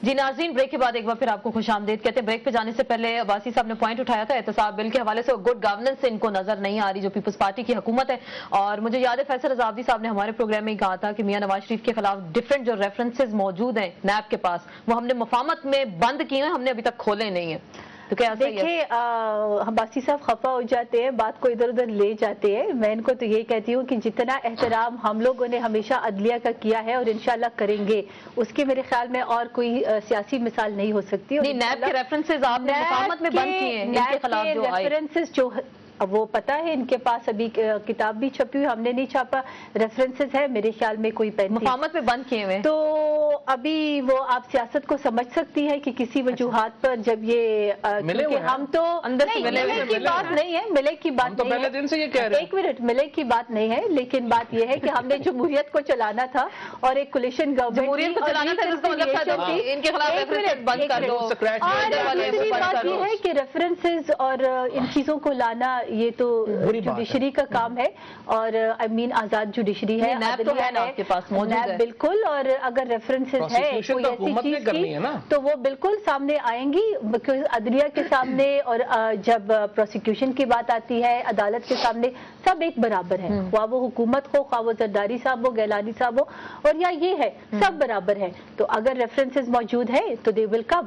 جی ناظرین، بریک کے بعد ایک بار پھر آپ کو خوش آمدید کہتے ہیں۔ بریک پہ جانے سے پہلے عباسی صاحب نے پوائنٹ اٹھایا تھا احتساب بل کے حوالے سے، گڈ گورننس ان کو نظر نہیں آ رہی جو پیپلز پارٹی کی حکومت ہے۔ اور مجھے یاد ہے فیصل رضا صاحب نے ہمارے پروگرام میں ہی کہا تھا کہ میاں نواز شریف کے خلاف ڈفرینٹ جو ریفرنسز موجود ہیں نیب کے پاس، وہ ہم نے مفاہمت میں بند کیے ہیں، ہم نے ابھی تک کھولے نہیں ہیں۔ تو کیا دیکھیے عباسی صاحب خفا ہو جاتے ہیں، بات کو ادھر ادھر لے جاتے ہیں۔ میں ان کو تو یہ کہتی ہوں کہ جتنا احترام ہم لوگوں نے ہمیشہ عدلیہ کا کیا ہے اور انشاءاللہ کریں گے، اس کے میرے خیال میں اور کوئی سیاسی مثال نہیں ہو سکتی۔ نیب کے ریفرنسز آپ نے مفاہمت میں بند کیے ہیں، ان کے خلاف جو ریفرنسز جو وہ پتہ ہے ان کے پاس ابھی کتاب بھی چھپی ہوئی، ہم نے نہیں چھاپا، ریفرنسز ہے میرے خیال میں کوئی 35 مفاہمت میں بند کیے ہوئے۔ تو ابھی وہ آپ سیاست کو سمجھ سکتی ہے کہ کسی وجوہات پر جب یہ کیونکہ ہم تو ملے کی بات نہیں ہے، ملے کی بات نہیں ہے، ایک منٹ، ملے کی بات نہیں ہے، لیکن بات یہ ہے کہ ہم نے جمہوریت کو چلانا تھا اور ایک کولیشن گورنمنٹ کو چلانا تھا، ان کے خلاف ریفرنسز بند کر دو۔ اور دوسری بات یہ ہے کہ ریفرنسز اور ان چیزوں کو لانا یہ تو جوڈیشری کا کام ہے، اور آئی مین آزاد جوڈیشری ہے، بالکل، اور اگر ریفرنسز ہے کوئی ایسی چیز کی تو وہ بالکل سامنے آئیں گی، عدلیہ کے سامنے، اور جب پروسیکیوشن کی بات آتی ہے عدالت کے سامنے سب ایک برابر ہے، خواہ وہ حکومت ہو، خواہ وہ زرداری صاحب ہو، گیلانی صاحب ہو، اور یا یہ ہے سب برابر ہے۔ تو اگر ریفرنسز موجود ہے تو دے ول کم۔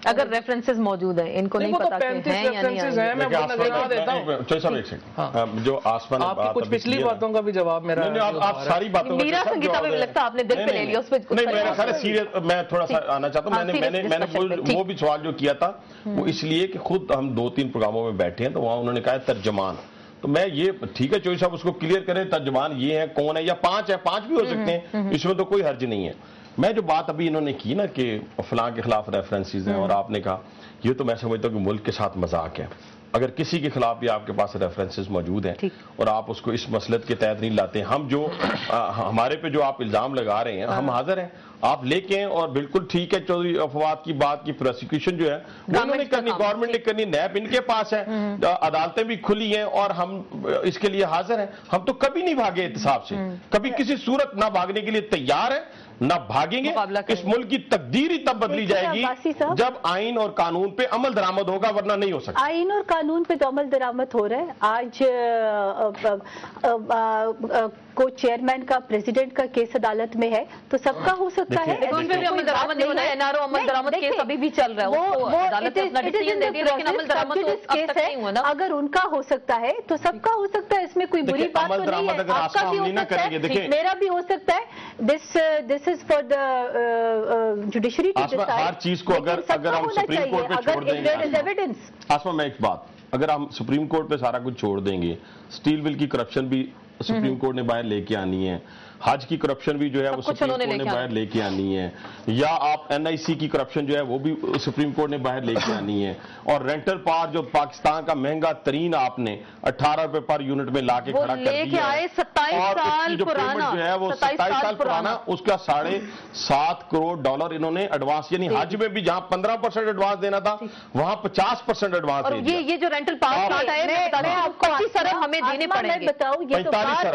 اگر ریفرنسز موجود ہیں، ان کو نہیں پتا کہ ہیں یا نہیں ہیں۔ میں بتا دیتا ہوں جو آسمان آپ کی کچھ پچھلی باتوں کا بھی جواب میرا، آپ ساری باتوں کا میرا سنگیتا میں لگتا آپ نے دل پہ لے لیا اس پہ۔ نہیں، میرا خیال ہے سیریس میں تھوڑا سا آنا چاہتا ہوں۔ میں نے وہ بھی سوال جو کیا تھا وہ اس لیے کہ خود ہم 2-3 پروگراموں میں بیٹھے ہیں تو وہاں انہوں نے کہا ہے ترجمان، تو میں یہ ٹھیک ہے چوہی صاحب اس کو کلیئر کریں ترجمان یہ ہے کون ہے، یا 5 ہے، 5 بھی ہو سکتے ہیں، اس میں تو کوئی حرج نہیں ہے۔ میں جو بات ابھی انہوں نے کی نا کہ فلاں کے خلاف ریفرنسز ہیں، اور آپ نے کہا یہ تو میں سمجھتا ہوں کہ ملک کے ساتھ مذاق ہے۔ اگر کسی کے خلاف بھی آپ کے پاس ریفرنسز موجود ہیں اور آپ اس کو اس مسلط کے تحت نہیں لاتے، ہم جو ہمارے پہ جو آپ الزام لگا رہے ہیں ہم حاضر ہیں، آپ لے کے ہیں، اور بالکل ٹھیک ہے چودھری افواد کی بات کی پروسیکیوشن جو ہے وہ انہوں نے کرنی، گورنمنٹ نے کرنی، نیب ان کے پاس ہے، عدالتیں بھی کھلی ہیں اور ہم اس کے لیے حاضر ہیں۔ ہم تو کبھی نہیں بھاگے احتساب سے، کبھی کسی صورت نہ بھاگنے کے لیے تیار ہیں، نہ بھاگیں گے۔ اس ملک کی تقدیر ہی تب بدلی جائے گی جب آئین اور قانون پہ عمل درآمد ہوگا، ورنہ نہیں ہو سکتا۔ آئین اور قانون پہ تو عمل درآمد ہو رہا ہے۔ آج کو چیئرمین کا پریزیڈنٹ کا کیس عدالت میں ہے تو سب کا ہو سکتا ہے، اگر ان کا ہو سکتا ہے تو سب کا ہو سکتا ہے، اس میں کوئی بری بات تو نہیں ہے۔ آپ کا بھی ہو سکتا ہے، میرا بھی ہو سکتا ہے۔ This is for the judiciary to decide. ہر چیز کو اگر ہم سپریم کورٹ پہ چھوڑ دیں گے، آسما میں ایک بات، اگر ہم سپریم کورٹ پہ سارا کچھ چھوڑ دیں گے، اسٹیل ول کی کرپشن بھی سپریم کورٹ نے باہر لے کے آنی ہے، حج کی کرپشن بھی جو ہے وہ سپریم کورٹ نے باہر لے کے آنی ہے، یا آپ این آئی سی کی کرپشن جو ہے وہ بھی سپریم کورٹ نے باہر لے کے آنی ہے، اور رینٹل پاور جو پاکستان کا مہنگا ترین آپ نے 18 روپے پر یونٹ میں لا کے کھڑا کر دیا ہے، اور اس کی جو پیمنٹ جو ہے وہ 27 سال پرانا، اس کا $7.5 کروڑ انہوں نے ایڈوانس، یعنی حج میں بھی جہاں 15% ایڈوانس دینا تھا وہاں 50% ایڈوانس دے دیا۔ یہ جو رینٹل پاور پلانٹ ہے 25 ارب ہمیں دینے پڑیں گے، 45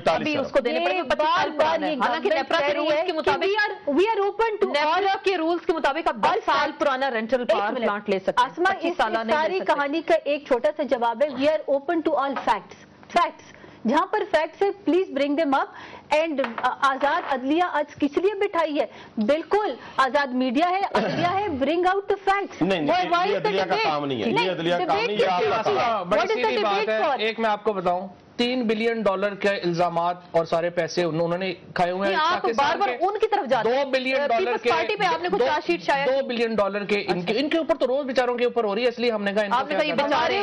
ارب اس کو دینے پڑیں گے۔ حالانکہ نیپرا کے رولز کے مطابق we are open to NEPRA کے رولز کے مطابق آپ 10 سال پرانا رینٹل پاور پلانٹ لے سکتے ہیں۔ آسما اس ساری کہانی کا ایک چھوٹا سا جواب ہے، we are open to all facts. جہاں پر فیکٹس ہے please bring them up, and آزاد عدلیہ آج کس لیے بٹھائی ہے؟ بالکل آزاد میڈیا ہے، عدلیہ ہے، برنگ آؤٹ دا فیکٹس۔ نہیں، یہ عدلیہ کا کام نہیں ہے، یہ عدلیہ کا کام نہیں ہے، آپ کا کام۔ بڑی سیدھی بات ہے، ایک میں آپ کو بتاؤں، $3 بلین کے الزامات اور سارے پیسے انہوں نے کھائے ہوئے ہیں۔ آپ بار بار ان کی طرف جاتے ہیں، $2 بلین پیپلز پارٹی پہ آپ نے کچھ چارج شیٹ شاید $2 بلین کے ان کے اوپر تو روز بیچاروں کے اوپر ہو رہی ہے، اس لیے ہم نے کہا آپ نے کہا یہ بچا رہے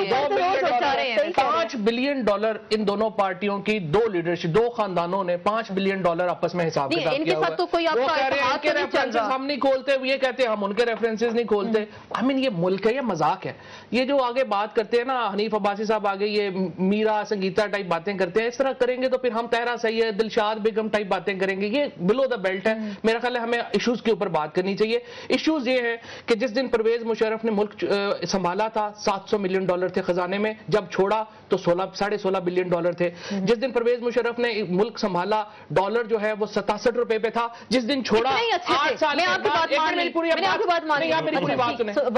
ہیں۔ $5 بلین ان دونوں پارٹیوں کی، دو لیڈرشپ، دو خاندانوں نے $5 بلین آپس میں حساب کتاب ان کے ساتھ تو کوئی آپ کا اتحاد کے ریفرنسز ہم نہیں کھولتے، یہ کہتے ہیں ہم ان کے ریفرنسز نہیں کھولتے۔ I mean یہ ملک ہے یا مذاق ہے؟ یہ جو آگے بات کرتے ہیں نا حنیف عباسی صاحب، آگے یہ میرا سنگیتا ٹائپ باتیں کرتے ہیں. اس طرح کریں گے تو پھر ہم طاہرہ سید, دلشاد بیگم ٹائپ باتیں کریں گے. یہ بلو دا بیلٹ ہے. میرا خیال ہے ہمیں ایشوز کے اوپر بات کرنی چاہیے. ایشوز یہ ہے کہ جس دن پرویز مشرف نے ملک سنبھالا تھا $700 ملین تھے خزانے میں, جب چھوڑا تو $16.5 بلین تھے. جس دن پرویز مشرف نے ملک سنبھالا ڈالر جو ہے وہ $67 پہ تھا. جس دن چھوڑا 8 سال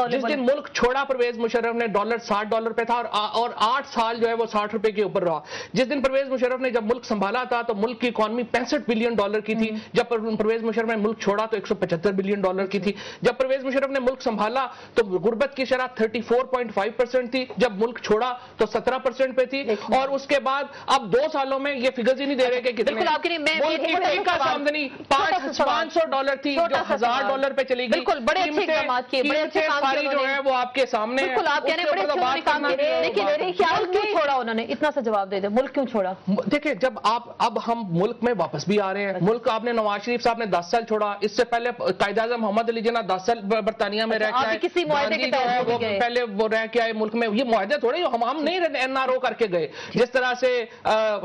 جس دن ملک چھوڑا پرویز مشرف نے ڈالر $60 پہ تھا اور 8 سال جو ہے وہ $60 کے اوپر رہا. جس دن پرویز مشرف نے جب ملک سنبھالا تھا تو ملک کی اکانومی $65 بلین کی تھی. جب پرویز مشرف نے ملک چھوڑا تو $175 بلین کی تھی. جب پرویز مشرف نے ملک سنبھالا تو غربت کی شرح 34.5% تھی. جب ملک چھوڑا تو 17% پہ تھی. اور اس کے بعد اب 2 سالوں میں یہ فگرز ہی نہیں دے رہے کہ کتنے ملک کی ٹیکہ آمدنی $500 تھی جو $1000 پہ چلی گئی. بالکل بڑے اچھے اقدامات کیے, بڑے اچھے ساری جو ہے وہ آپ کے سامنے. بالکل آپ کہہ رہے ہیں بڑے اچھے کام کیے, لیکن میرے خیال کیوں چھوڑا انہوں نے, اتنا سا جواب دے دیں, ملک کیوں چھوڑا؟ دیکھیں جب اب ہم ملک میں واپس بھی آ رہے ہیں. ملک آپ نے نواز شریف صاحب نے 10 سال چھوڑا, اس سے پہلے قائد اعظم محمد علی جناح 10 سال برطانیہ میں رہ کے آئے, کسی معاہدے کے تحت پہلے وہ رہ کے آئے ملک میں. یہ معاہدے تھوڑے ہم نہیں NRO کر کے گئے. جس طرح سے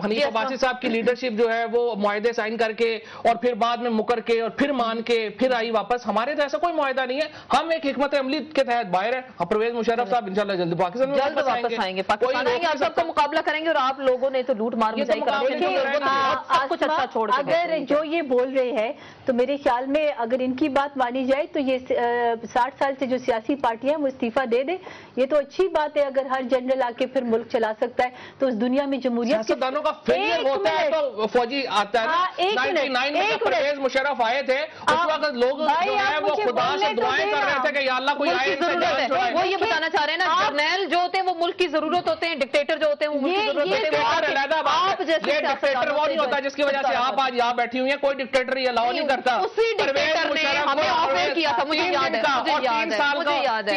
حنیف عباسی صاحب کی لیڈرشپ جو ہے وہ معاہدے سائن کر کے اور پھر بعد میں مکر کے اور پھر مان کے پھر آئی واپس. ہمارے تو ایسا کوئی معاہدہ نہیں ہے. ہم ایک حکمت عملی کے تحت باہر ہیں. پرویز مشرف صاحب انشاءاللہ جلد پاکستان میں واپس آئیں گے, پاکستان آئیں گے, آپ سب کا مقابلہ کریں گے. اور آپ لوگوں نے تو لوٹ مار مچائی کچھ اچھا چھوڑ. اگر جو یہ بول رہے ہیں تو میرے خیال میں اگر ان کی بات مانی جائے تو یہ 60 سال سے جو سیاسی پارٹیاں ہیں وہ استعفیٰ دے دیں. یہ تو اچھی بات ہے. اگر ہر جنرل آ کے پھر ملک چلا سکتا ہے تو اس دنیا میں جمہوریت سیاستدانوں کا فیلئر ہوتا ہے تو فوجی آتا ہے. 99 میں جب پرویز مشرف آئے تھے اس وقت لوگ جو ہے وہ خدا سے دعائیں کر رہے تھے کہ یا اللہ کوئی آئے ان سے جان چھڑائے. وہ یہ بتانا چاہ رہے ہیں نا, جرنیل جو ہوتے ہیں وہ ملک کی ضرورت ہوتے ہیں, ڈکٹیٹر جو ہوتے ہیں وہ ملک کی ضرورت ہوتے ہیں. یہ ڈکٹیٹر وہ نہیں ہوتا جس کی وجہ سے آپ آج یہاں بیٹھی ہوئی ہیں. کوئی ڈکٹیٹر یہ الاؤ نہیں کرتا. اسی ڈکٹیٹر نے ہمیں آفر کیا تھا, مجھے یاد ہے, مجھے یاد ہے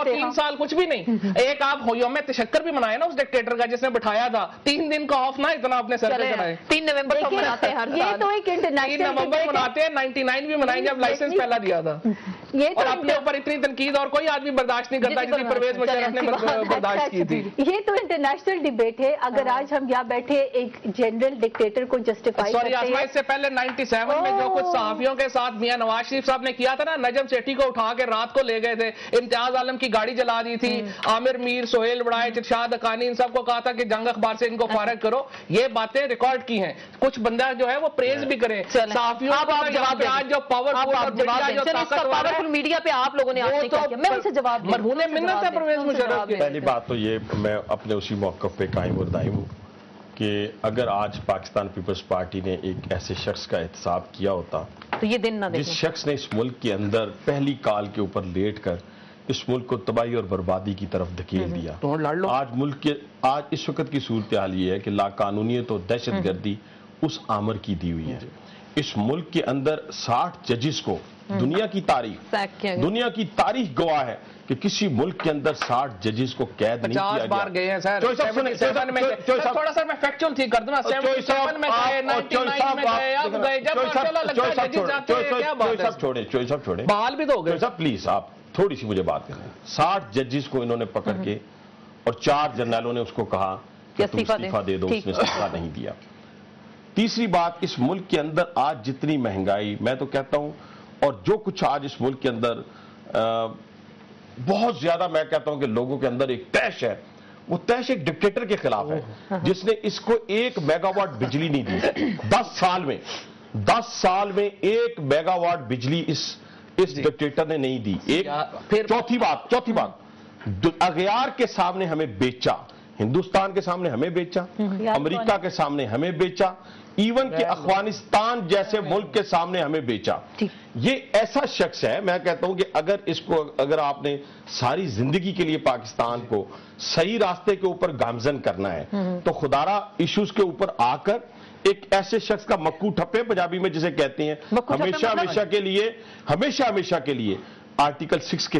3 سال کچھ بھی نہیں. ایک آپ یوم تشکر بھی منایا نا اس ڈکٹیٹر کا جس نے بٹھایا تھا. 3 دن کا آف نہ اتنا اپنے سر پہ چڑھائے. 3 نومبر کو مناتے ہیں ہر سال. یہ تو ایک 3 نومبر مناتے ہیں. 99 بھی منائیں جب لائسنس پہلا دیا تھا. اور اپنے اوپر اتنی تنقید اور کوئی آدمی برداشت نہیں کرتا جتنی پرویز مشرف نے برداشت کی تھی. یہ تو انٹرنیشنل ڈیبیٹ ہے. اگر آج ہم یہاں بیٹھے ایک جنرل ڈکٹیٹر کو جسٹیفائی کرتے ہیں. اس سے پہلے 97 میں جو کچھ صحافیوں کے ساتھ میاں نواز شریف صاحب نے کیا تھا نا, نجم سیٹھی کو اٹھا کے رات کو لے گئے تھے, امتیاز عالم کی گاڑی جلا دی تھی, عامر میر, سہیل بڑائے, چرشاد حقانی, ان سب کو کہا تھا کہ جنگ اخبار سے ان کو فارغ کرو. یہ باتیں ریکارڈ کی ہیں. کچھ بندہ جو ہے وہ پریز بھی کریں صحافیوں جو پاورفل میڈیا پہ آپ لوگوں نے میں ان سے جواب مرہون منت ہے پرویز مشرف کی. پہلی بات تو یہ میں اپنے اسی موقف پہ قائم اور دائم ہوں کہ اگر آج پاکستان پیپلز پارٹی نے ایک ایسے شخص کا احتساب کیا ہوتا تو یہ دن نہ جس شخص نے اس ملک کے اندر پہلی کال کے اوپر لیٹ کر اس ملک کو تباہی اور بربادی کی طرف دھکیل دیا. آج ملک کے اس وقت کی صورتحال یہ ہے کہ لا قانونیت اور دہشت گردی اس آمر کی دی ہوئی ہے. اس ملک کے اندر 60 ججز کو دنیا کی تاریخ گواہ ہے کہ کسی ملک کے اندر 60 ججز کو قید نہیں کیا 50 بار گئے ہیں سر. تھوڑا سر میں فیکچول ٹھیک کر دوں نا. 77 میں گئے, 99 میں گئے, اب گئے. جب ماشاءاللہ لگتا ہے ججز آتے ہیں کیا بات ہے. چوئی صاحب چھوڑیں, بحال بھی تو ہو گئے. پلیز آپ تھوڑی سی مجھے بات کریں. 60 ججز کو انہوں نے پکڑ کے اور 4 جرنیلوں نے اس کو کہا کہ تم استعفیٰ دے دو. اس نے استعفیٰ نہیں دیا. تیسری بات, اس ملک کے اندر آج جتنی مہنگائی, میں تو کہتا ہوں, اور جو کچھ آج اس ملک کے اندر بہت زیادہ میں کہتا ہوں کہ لوگوں کے اندر ایک تیش ہے, وہ تیش ایک ڈکٹیٹر کے خلاف ہے جس نے اس کو 1 میگا واٹ بجلی نہیں دی. 10 سال میں 1 میگا واٹ بجلی اس ڈکٹیٹر نے نہیں دی. چوتھی بات, اغیار کے سامنے ہمیں بیچا, ہندوستان کے سامنے ہمیں بیچا, امریکہ کے سامنے ہمیں بیچا, ایون کہ افغانستان جیسے ملک کے سامنے ہمیں بیچا. یہ ایسا شخص ہے, میں کہتا ہوں کہ اگر آپ نے ساری زندگی کے لیے پاکستان کو صحیح راستے کے اوپر گامزن کرنا ہے تو خدارہ ایشوز کے اوپر آ کر ایک ایسے شخص کا مکو ٹھپے پنجابی میں جسے کہتے ہیں ہمیشہ کے لیے آرٹیکل 6 کے